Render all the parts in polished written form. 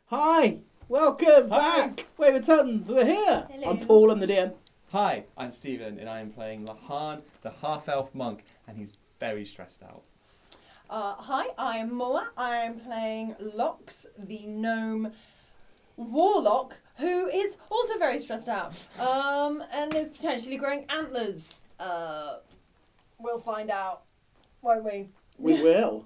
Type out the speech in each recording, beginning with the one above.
Hi, welcome back, Wayward Sons. We're here. Hello. I'm Paul. I'm the DM. Hi, I'm Stephen, and I am playing Lehane, the half-elf monk, and he's very stressed out. Hi, I'm Moa. I'm playing Lox, the gnome Warlock, who is also very stressed out and is potentially growing antlers. We'll find out, won't we? We will.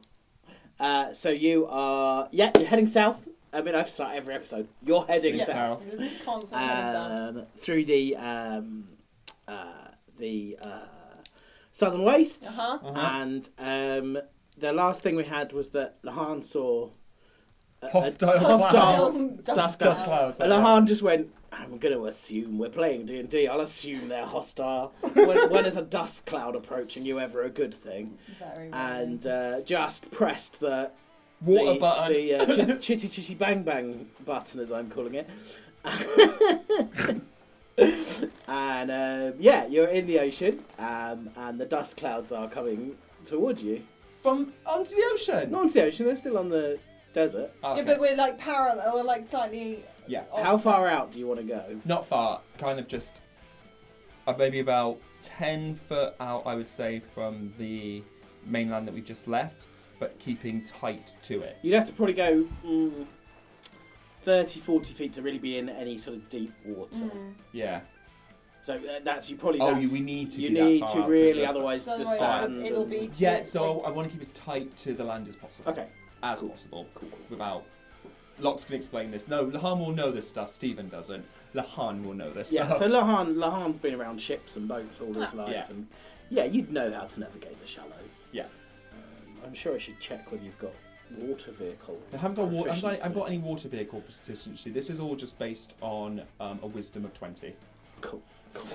So you are, you're heading south. I mean, I have to start every episode. You're heading south. Just constantly heading south. Through the southern wastes, and the last thing we had was that Lehane saw hostile dust clouds. And Lehane just went, I'm going to assume we're playing D&D. I'll assume they're hostile. when is a dust cloud approaching you ever a good thing? Very and just pressed the water button. The chitty chitty bang bang button, as I'm calling it. And you're in the ocean, and the dust clouds are coming towards you. From onto the ocean? Not onto the ocean, they're still on the desert. Oh, okay. Yeah, but we're like parallel, we're like slightly... Yeah. How far out do you want to go? Not far, kind of just maybe about 10 foot out, I would say, from the mainland that we just left, but keeping tight to it. You'd have to probably go 30, 40 feet to really be in any sort of deep water. Yeah. So that's you probably. Oh, that's, we need to. You be need that to far out, really, 'cause otherwise the Otherwise sand. it'll be too, yeah, so I want to keep as tight to the land as possible. Okay. As possible. Cool. Without. Lox can explain this. No, Lehane will know this stuff. Stephen doesn't. Lehane will know this stuff. Yeah. So Lehane's been around ships and boats all his life, yeah. and you'd know how to navigate the shallows. Yeah. I'm sure I should check whether you've got water vehicle. I haven't got proficiency. I haven't got any water vehicle proficiency. This is all just based on a wisdom of 20. Cool.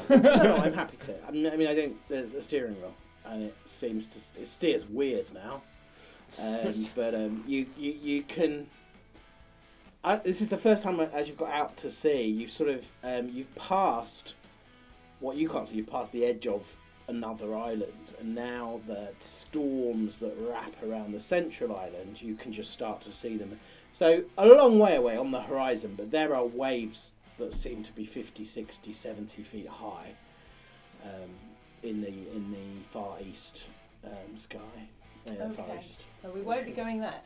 No, I'm happy to. I mean, I think there's a steering wheel, and it seems to it steers weird now. But you can. This is the first time as you've got out to sea, you've sort of you've passed what you can't see. You've passed the edge of another island, and now the storms that wrap around the central island, you can just start to see them. So a long way away on the horizon, but there are waves that seem to be 50, 60, 70 feet high in the far east sky. Far Okay, east. so we won't be going there.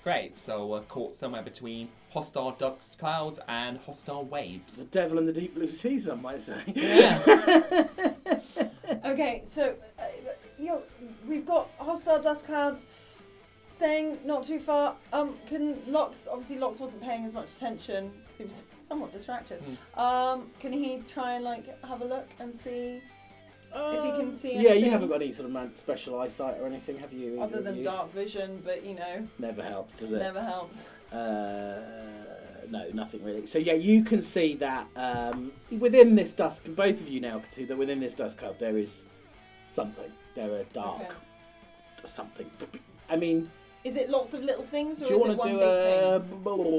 Great. So we're caught somewhere between hostile dust clouds and hostile waves. The devil in the deep blue sea, some might say. Yeah. Okay, so we've got hostile dust clouds staying not too far. Can Lox, obviously Lox wasn't paying as much attention because he was somewhat distracted. Can he try and have a look and see if he can see anything? Yeah, you haven't got any sort of special eyesight or anything, have you? Other than dark vision, but never helps, does it? Never helps. No, nothing really. So yeah, you can see that within this dusk, both of you now can see that within this dust cloud there is something. There are dark something. I mean, is it lots of little things, or do you is it want one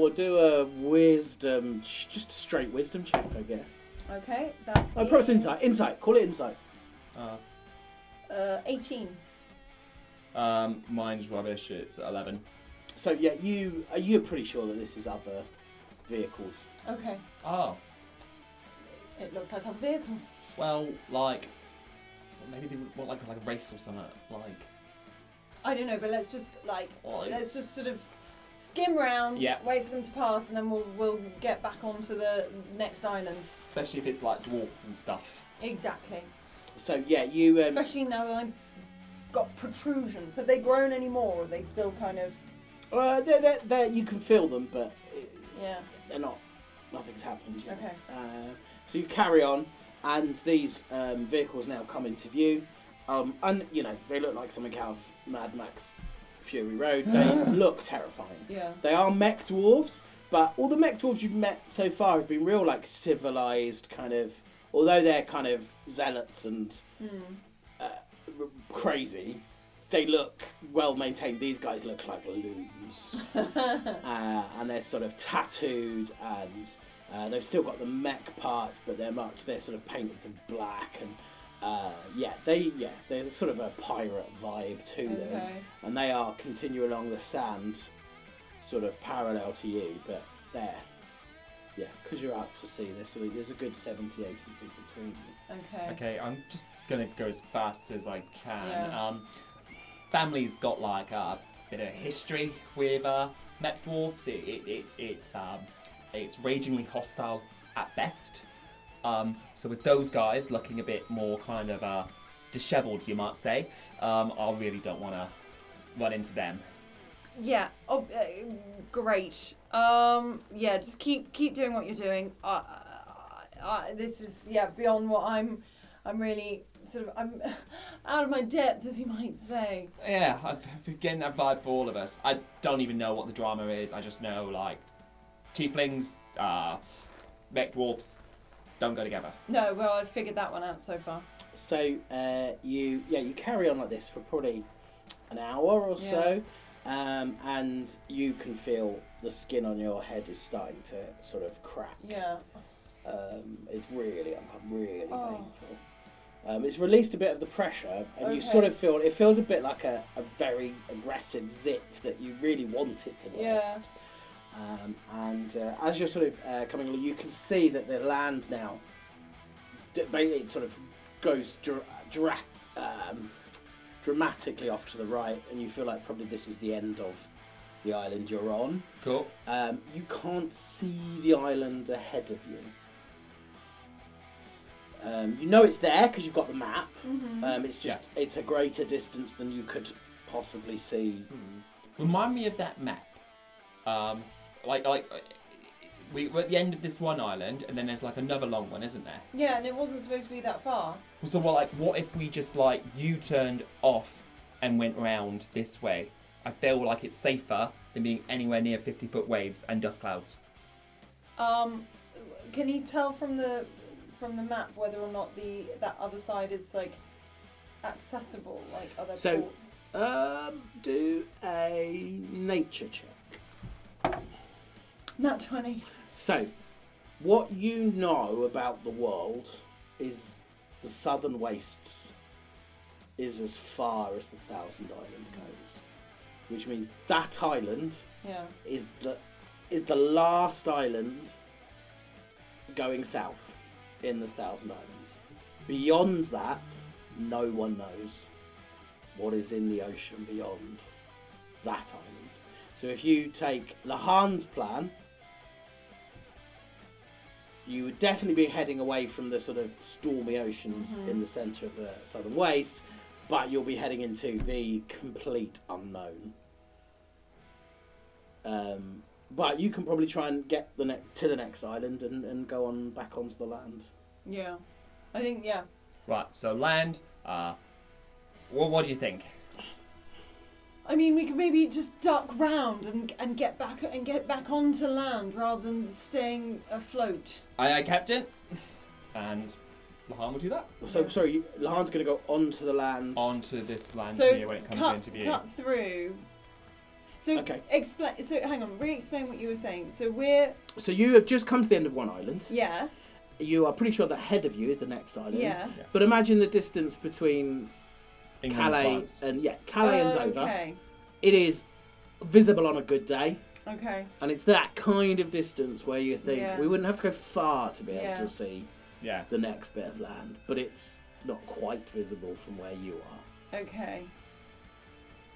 to do a wisdom, just a straight wisdom check, I guess? big thing? Okay, that. Perhaps insight. Insight. Call it insight. 18. Mine's rubbish. It's 11. So yeah, you're pretty sure that this is other vehicles. Okay. Oh. It looks like other vehicles. Well, maybe they want like a race or something. I don't know, but let's just Like- let's just sort of skim round, Yeah. wait for them to pass, and then we'll get back onto the next island. Especially if it's like dwarfs and stuff. Exactly. So yeah, you. Especially now that I've got protrusions. Have they grown any more? Or are they still kind of? They're, you can feel them, but Yeah. they're not. Nothing's happened yet. Okay. So you carry on, and these vehicles now come into view, and they look like something out of Mad Max Fury Road. They look terrifying. Yeah. They are mech dwarves, but all the mech dwarves you've met so far have been real civilized kind of. Although they're kind of zealots and crazy, they look well maintained. These guys look like loons, and they're sort of tattooed, and they've still got the mech parts, but they're sort of painted them black, and there's sort of a pirate vibe to them, and they are continuing along the sand, sort of parallel to you, but there. Yeah, because you're out to sea. There's a good 70, 80 feet between you. Okay. Okay, I'm just gonna go as fast as I can. Yeah. Family's got like a bit of history with mech dwarves. It's ragingly hostile at best. So with those guys looking a bit more kind of dishevelled, you might say, I really don't want to run into them. Yeah. Oh, great. Yeah. Just keep doing what you're doing. This is beyond what I'm really sort of I'm out of my depth, as you might say. Yeah, I'm getting that vibe for all of us. I don't even know what the drama is. I just know like tieflings, mech dwarfs don't go together. No, well, I figured that one out so far. So you carry on like this for probably an hour or so, and you can feel the skin on your head is starting to sort of crack. Yeah. It's really painful. It's released a bit of the pressure, and you sort of feel it feels a bit like a very aggressive zit that you really want it to burst. Yeah. And as you're sort of coming along, you can see that the land now, basically it sort of goes dramatically off to the right, and you feel like probably this is the end of the island you're on. Cool. You can't see the island ahead of you. You know it's there because you've got the map. Mm-hmm. It's just it's a greater distance than you could possibly see. Remind me of that map. We're at the end of this one island, and then there's like another long one, isn't there? Yeah, and it wasn't supposed to be that far. So what if we just like U-turned off and went round this way? I feel like it's safer than being anywhere near 50-foot waves and dust clouds. Can you tell from the map whether or not that other side is like accessible, like other ports? Do a nature check. Nat 20. So, what you know about the world is the southern wastes is as far as the Thousand Island goes, which means that island is the last island going south in the Thousand Islands. Beyond that, no one knows what is in the ocean beyond that island. So if you take Lehane's plan, you would definitely be heading away from the sort of stormy oceans in the centre of the southern waste, but you'll be heading into the complete unknown. But you can probably try and get to the next island and go on back onto the land. Yeah. I think, Right, so land, what do you think? I mean, we could maybe just duck round and get back onto land rather than staying afloat. Aye, Captain. And Lehane will do that. So, sorry, Lehane's going to go onto the land. Onto this land So here when it comes into view. cut through. So Okay. explain. So hang on, re-explain what you were saying. So So you have just come to the end of one island. yeah. You are pretty sure that ahead of you is the next island. Yeah. But imagine the distance between England Calais Calais and Dover. Okay. It is visible on a good day, Okay. and it's that kind of distance where you think we wouldn't have to go far to be able to see Yeah. the next bit of land, but it's not quite visible from where you are. Okay.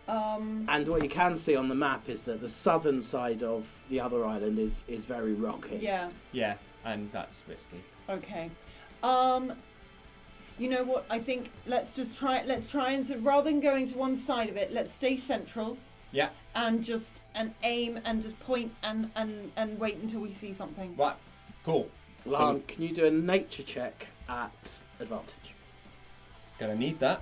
And what you can see on the map is that the southern side of the other island is very rocky. Yeah. Yeah, and that's risky. Okay. You know what? I think let's try and so rather than going to one side of it, let's stay central. Yeah. And aim and just point and wait until we see something. Right. Cool. Lehane, can you do a nature check at advantage? Gonna need that.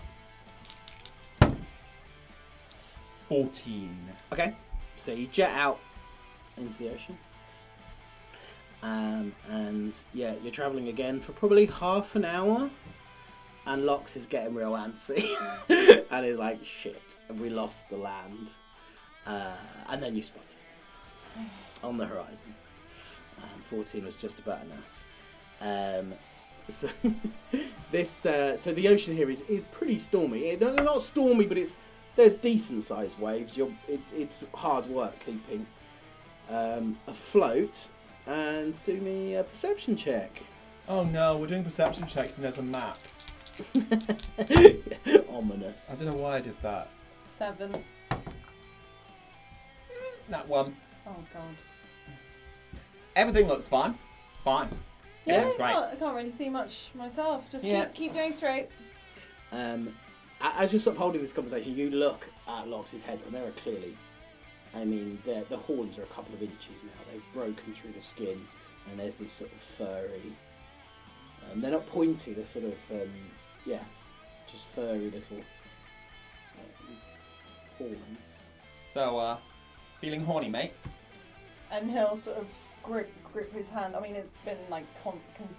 14. Okay. So you jet out into the ocean. And yeah, you're travelling again for probably half an hour. And Lox is getting real antsy. And he's like, shit, have we lost the land? And then you spot it on the horizon. And 14 was just about enough. So so the ocean here is pretty stormy. They're not stormy, but there's decent sized waves. It's hard work keeping afloat, and do me a perception check. Oh no, we're doing perception checks and there's a map. Ominous. I don't know why I did that. 7. That one. Oh god. Everything looks fine. Fine. Yeah, It's great. I can't really see much myself. Just Yeah. keep going straight. As you're sort of holding this conversation, you look at Lox's head, and there are clearly, I mean, the horns are a couple of inches now. They've broken through the skin, and there's this sort of furry. They're not pointy. They're sort of, just furry little horns. So, feeling horny, mate? And he'll sort of grip his hand. I mean, it's been like constant.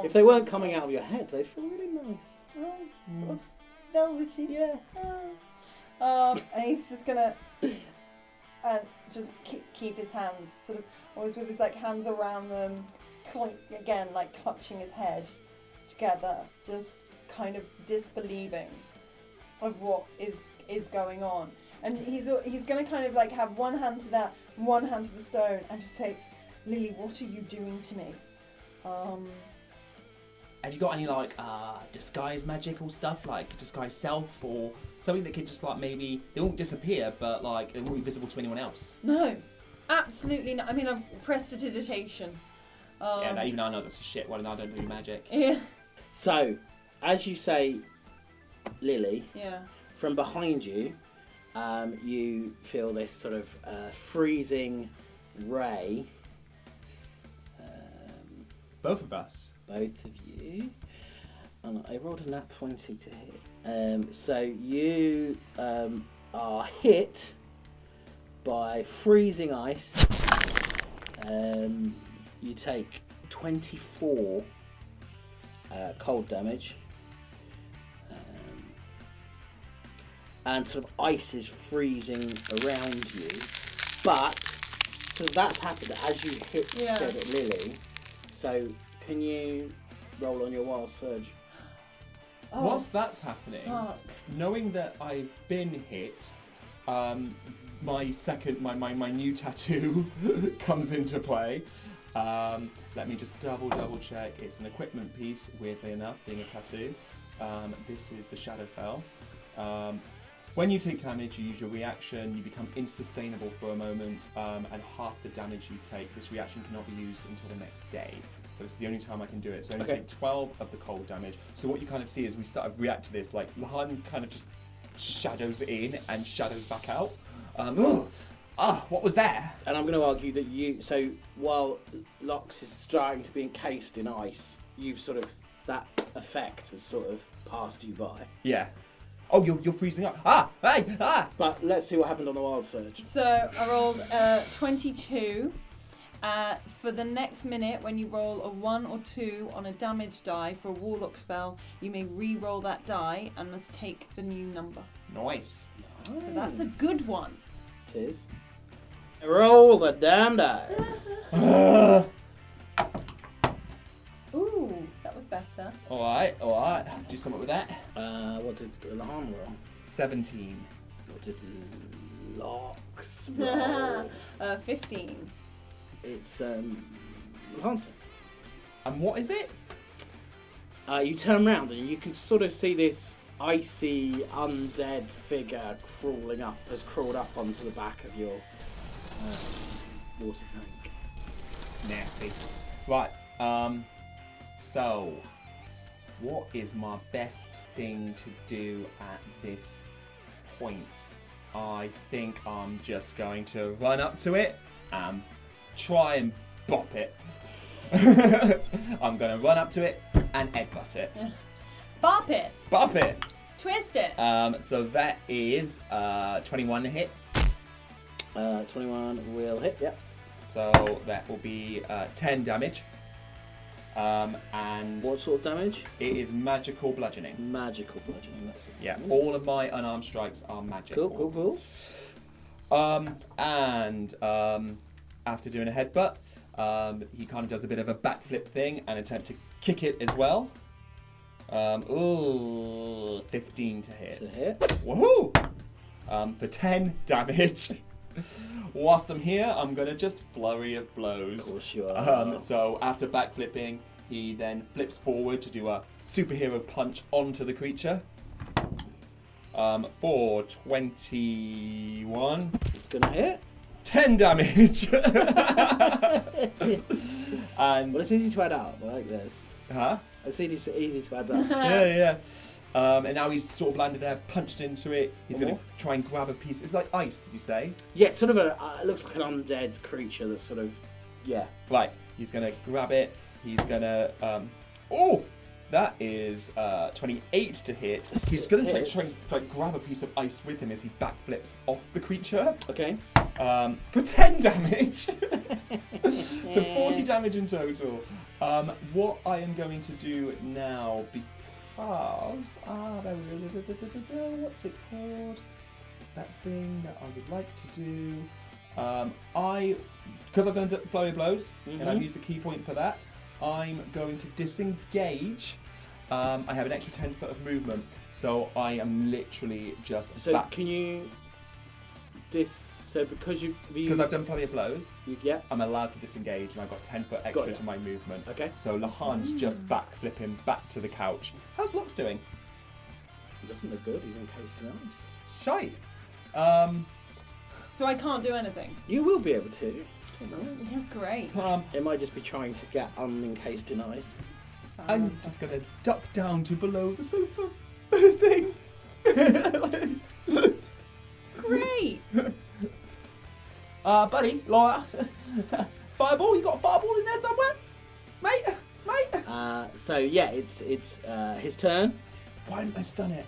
If they weren't coming out of your head, they'd feel really nice. Oh, sort of velvety. Yeah. And he's just gonna and just keep his hands sort of always with his like hands around them, again like clutching his head together, just kind of disbelieving of what is going on. And he's gonna kind of like have one hand to that, one hand to the stone, and just say, "Lily, what are you doing to me?" Have you got any like disguise magical stuff, like disguise self, or something that could just like maybe they won't disappear, but like it won't be visible to anyone else? No, absolutely not. I mean, I've prestidigitation. Yeah, no, even I know that's a shit one, and I don't do magic. Yeah. So, as you say, Lily, Yeah. from behind you, you feel this sort of freezing ray. Both of us. Both of you. And I rolled a nat 20 to hit. So you are hit by freezing ice. You take 24 cold damage. And sort of ice is freezing around you. But, so that's happened as you hit said at Lily. So, can you roll on your wild surge? Oh. Whilst that's happening, Fuck. knowing that I've been hit, my new tattoo comes into play. Let me just double check. It's an equipment piece, weirdly enough, being a tattoo. This is the Shadowfell. When you take damage, you use your reaction, you become insustainable for a moment, and half the damage you take, this reaction cannot be used until the next day. So this is the only time I can do it. So I only take 12 of the cold damage. So what you kind of see is we start to react to this, like Lehane kind of just shadows in and shadows back out. What was there? And I'm going to argue that so while Lox is starting to be encased in ice, you've sort of, that effect has sort of passed you by. Yeah. Oh, you're freezing up. But let's see what happened on the wild surge. So I rolled 22. For the next minute, when you roll a 1 or 2 on a damage die for a Warlock spell, you may re-roll that die and must take the new number. Nice. So that's a good one. It is. Roll the damn dice. Ooh, that was better. Alright. Do something with that. What did Lehane roll? 17. What did Lox roll? 15. It's Lehane's turn. And what is it? You turn around and you can sort of see this icy, undead figure has crawled up onto the back of your water tank. Nasty. Right. So, what is my best thing to do at this point? I think I'm just going to run up to it and try and bop it. I'm going to run up to it and headbutt it. Bop it. Bop it. Twist it. So that is 21 to hit. 21 will hit, yep. So that will be 10 damage. And what sort of damage? it is magical bludgeoning. Magical bludgeoning, that's it. Yeah, all of my unarmed strikes are magical. Cool. And after doing a headbutt, he kind of does a bit of a backflip thing and attempt to kick it as well. 15 to hit. To hit. Woohoo! For 10 damage. Whilst I'm here, I'm gonna just flurry of blows. Of course you are. So after backflipping, he then flips forward to do a superhero punch onto the creature. For 21. It's gonna hit. 10 damage. And Well, it's easy to add up. I like this. huh? It's easy to add up. Yeah. And now he's sort of landed there, punched into it. He's going to try and grab a piece. It's like ice, did you say? Yeah, it's sort of it looks like an undead creature that's sort of, yeah. Right. He's going to grab it. He's going to, oh! That is 28 to hit. He's going to try and grab a piece of ice with him as he backflips off the creature. Okay. For 10 damage. So 40 damage in total. What I am going to do now, because what's it called? That thing that I would like to do. Because I've done flurry of blows and I've used a key point for that. I'm going to disengage. I have an extra 10 foot of movement, so I am literally just. So can you? So because I've done flurry of blows, yeah. I'm allowed to disengage, and I've got 10 foot extra to my movement. Okay. So Lehane's just backflipping back to the couch. How's Lox doing? He doesn't look good. He's encased in ice. Shite. So I can't do anything. You will be able to. Yeah, great. It might just be trying to get unencased in ice. I'm just gonna duck down to below the sofa thing. Great. Buddy, like, fireball. You got a fireball in there somewhere, mate? So yeah, it's his turn. Why didn't I stun it?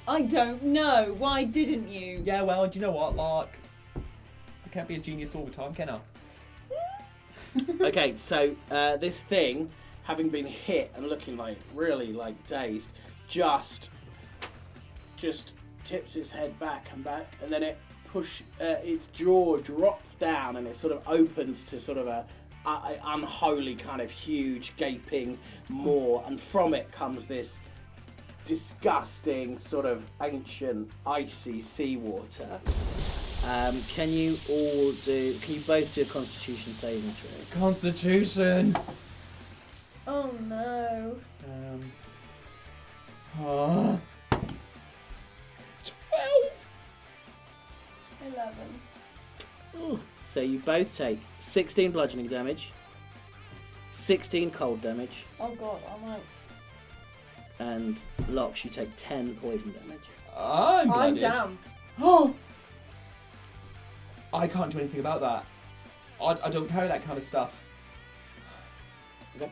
I don't know. Why didn't you? Yeah, well, do you know what? Like, I can't be a genius all the time, can I? Okay, so this thing, having been hit and looking like really like dazed, just tips its head back, and then its jaw drops down, and it sort of opens to sort of a unholy kind of huge gaping maw, and from it comes this disgusting sort of ancient icy seawater. Can you both do a Constitution saving throw? Constitution. Oh no. 12. 11. Ooh. So you both take 16 bludgeoning damage, 16 cold damage, Oh god, I might. and Lox, you take 10 poison damage. I'm blooded. down. Oh! I can't do anything about that. I don't carry that kind of stuff. Okay.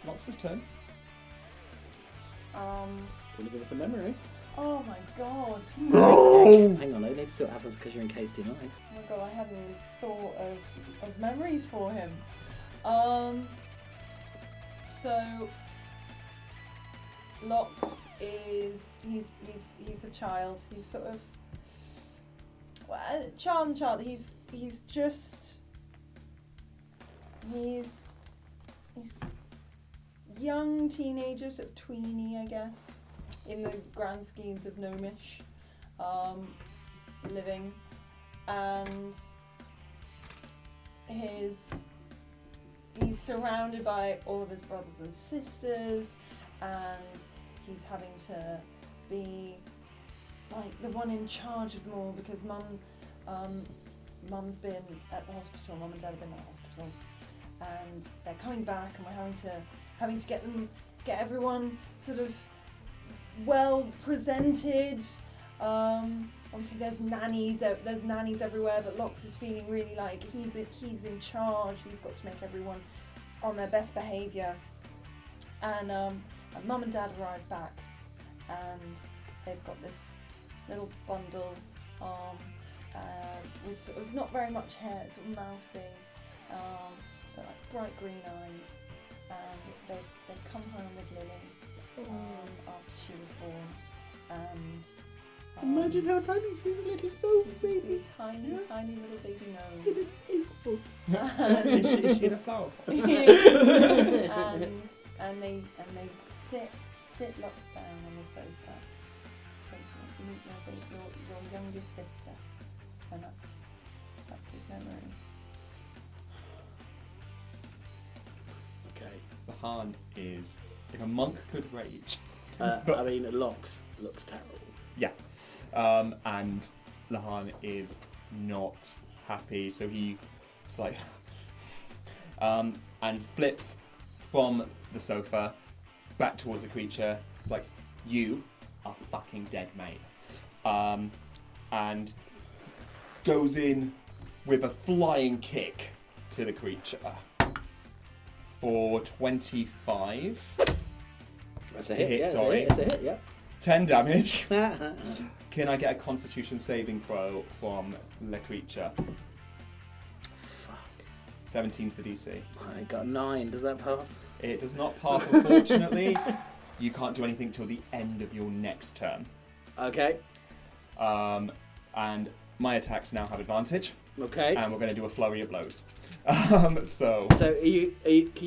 Lox's turn. Can you give us a memory? Oh my god. No! Hang on, I need to see what happens because you're encased in ice. Oh my god, I hadn't even thought of memories for him. So Lox he's a child. He's sort of child. He's young teenager, sort of tweeny, I guess, in the grand schemes of gnomish living, and he's surrounded by all of his brothers and sisters, and he's having to be like the one in charge of them all because mum's been at the hospital, mum and dad have been at the hospital, and they're coming back, and we're having to get everyone sort of well presented. Obviously there's nannies everywhere, but Lox is feeling really like he's in charge. He's got to make everyone on their best behaviour. And mum and dad arrive back, and they've got this little bundle with sort of not very much hair, it's sort of mousy, but like bright green eyes, and they've come home with Lily after she was born, and Imagine how tiny she's, a little gnome she's just baby. a tiny little baby gnome. Is she in a flower pot? and they sit Lox down on the sofa. So to meet your youngest sister. And that's his memory. Okay. Lehane is, if a monk could rage. I mean, Lox looks terrible. Yeah. And Lehane is not happy, so he's like, and flips from the sofa back towards the creature. It's like, you are fucking dead, mate. And goes in with a flying kick to the creature for 25. That's a To hit, hit, yeah, sorry. That's a hit, yeah. 10 damage. Can I get a Constitution saving throw from the creature? Fuck. 17's the DC. I got 9. Does that pass? It does not pass, unfortunately. You can't do anything till the end of your next turn. Okay. And my attacks now have advantage. Okay. And we're going to do a flurry of blows. So can you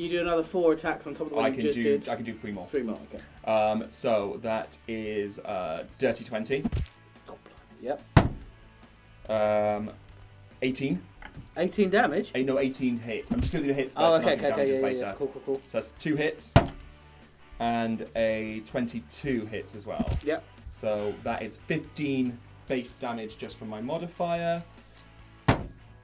do another 4 attacks on top of the one you just did? I can do 3 more. 3 more, okay. So that is dirty 20. Oh, blimey. Yep. 18. 18 damage? 18 hits. I'm just going to do hits first Oh, and I'll okay, do damages yeah, later. yeah. Cool. So that's 2 hits. And a 22 hits as well. Yep. So that is 15 base damage just from my modifier.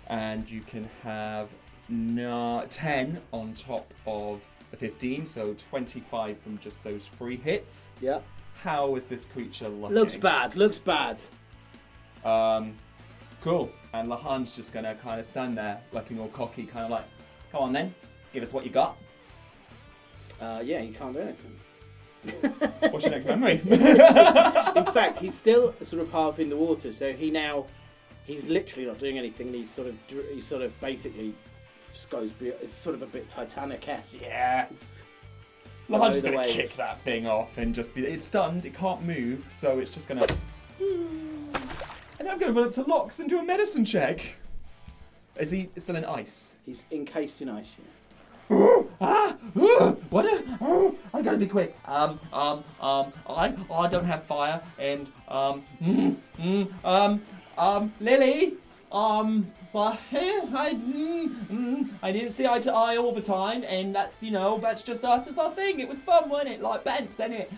And you can have 10 on top of the 15, so 25 from just those 3 hits. Yep. How is this creature looking? Looks bad. Cool. And Lehane's just going to kind of stand there, looking all cocky, kind of like, come on then, give us what you got. Yeah, you can't do anything. What's your next memory? In fact, he's still sort of half in the water, so he's literally not doing anything. And he's sort of basically goes. It's sort of a bit Titanic-esque. Yeah. Lehane's just going to kick that thing off and just be. It's stunned. It can't move, so it's just going to. And I'm going to run up to Lox and do a medicine check. Is he still in ice? He's encased in ice. Yeah. What? I gotta be quick. I don't have fire, and Lily, I didn't see eye to eye all the time, and that's just us. It's our thing. It was fun, wasn't it? Like Bents, isn't it?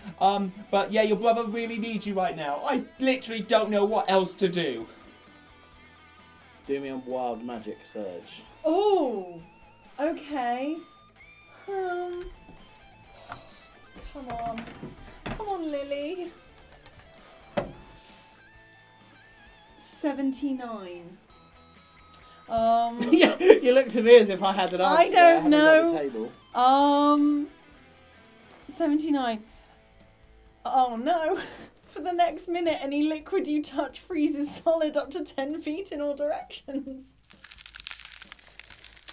But yeah, your brother really needs you right now. I literally don't know what else to do. Do me a wild magic surge. Oh. Okay. Come on, Lily. 79. Yeah, you looked at me as if I had an answer. I don't know. On the table. 79. Oh no. For the next minute, any liquid you touch freezes solid up to 10 feet in all directions.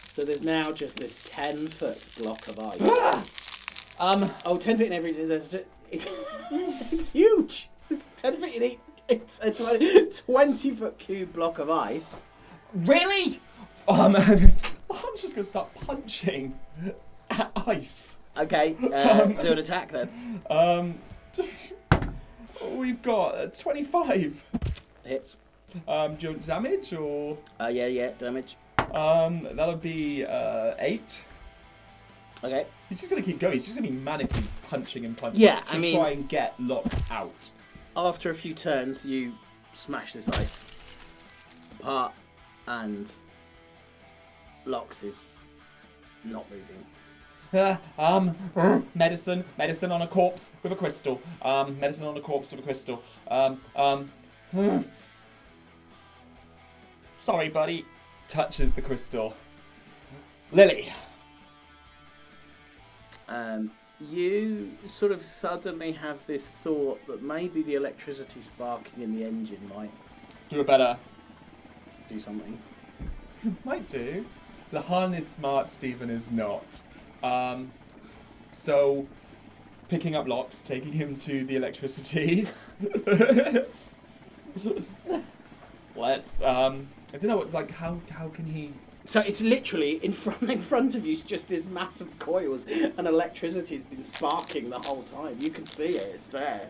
So there's now just this 10-foot block of ice. 10 feet in every. It's huge. It's 10 feet in each. It's a 20-foot cube block of ice. Really? I'm just gonna start punching at ice. Okay, do an attack then. We've got 25 hits. Do you want damage or? Yeah, damage. That'll be 8. Okay. He's just gonna keep going. He's just gonna be manically punching and punching. Yeah, to try and get Lox out. After a few turns, you smash this ice apart, and Lox is not moving. Medicine on a corpse with a crystal. Medicine on a corpse with a crystal. Sorry, buddy. Touches the crystal. Lily. You sort of suddenly have this thought that maybe the electricity sparking in the engine might Do a better. do something. Might do. Lehane is smart, Stephen is not. So, picking up Lox, taking him to the electricity. Let's, I don't know, like, how can he... So it's literally in front of you is just this massive coils, and electricity's been sparking the whole time. You can see it, it's there.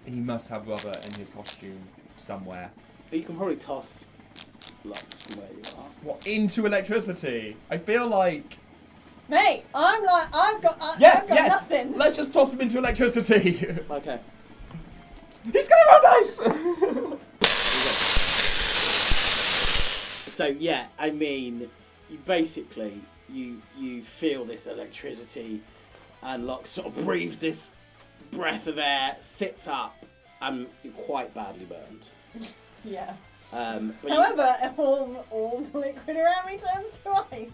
He must have rubber in his costume somewhere. But you can probably toss Lox from where you are. What, into electricity? I feel like... Mate, I've got Yes, I've got yes! nothing. Let's just toss him into electricity. Okay. He's gonna roll dice! So yeah, I mean, you basically you feel this electricity, and Lox sort of breathes this breath of air, sits up, and you're quite badly burned. Yeah. But However, all the liquid around me turns to ice.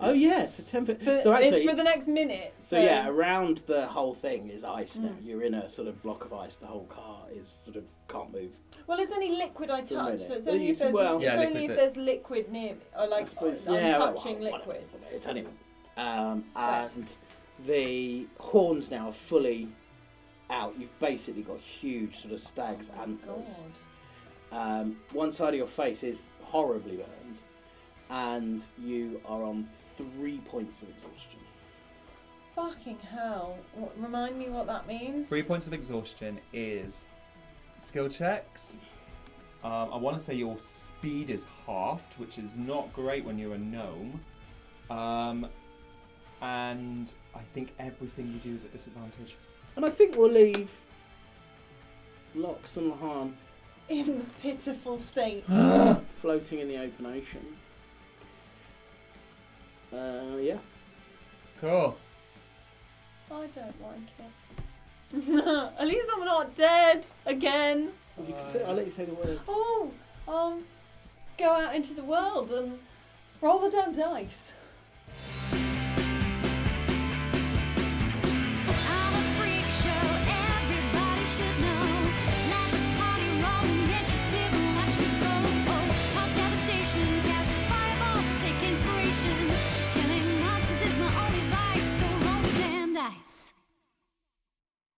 oh yeah, so temper. It's for the next minute. So yeah, around the whole thing is ice now. You're in a sort of block of ice. The whole car is sort of can't move. Well, it's any liquid I For a touch, minute. so it's Well, only you if see- there's well- Yeah, only if liquid there's liquid near me, or like I'm touching liquid. It's anyone. Sweat. And the horns now are fully out. You've basically got huge sort of stag's antlers. God. One side of your face is horribly burned, and you are on 3 points of exhaustion. Fucking hell! Remind me what that means. 3 points of exhaustion is skill checks. I want to say your speed is halved, which is not great when you're a gnome. And I think everything you do is at disadvantage. And I think we'll leave Lox and Lehane In pitiful state. floating in the open ocean. Yeah. Cool. I don't like it. At least I'm not dead again. You can say, I'll let you say the words. Oh, go out into the world and roll the damn dice.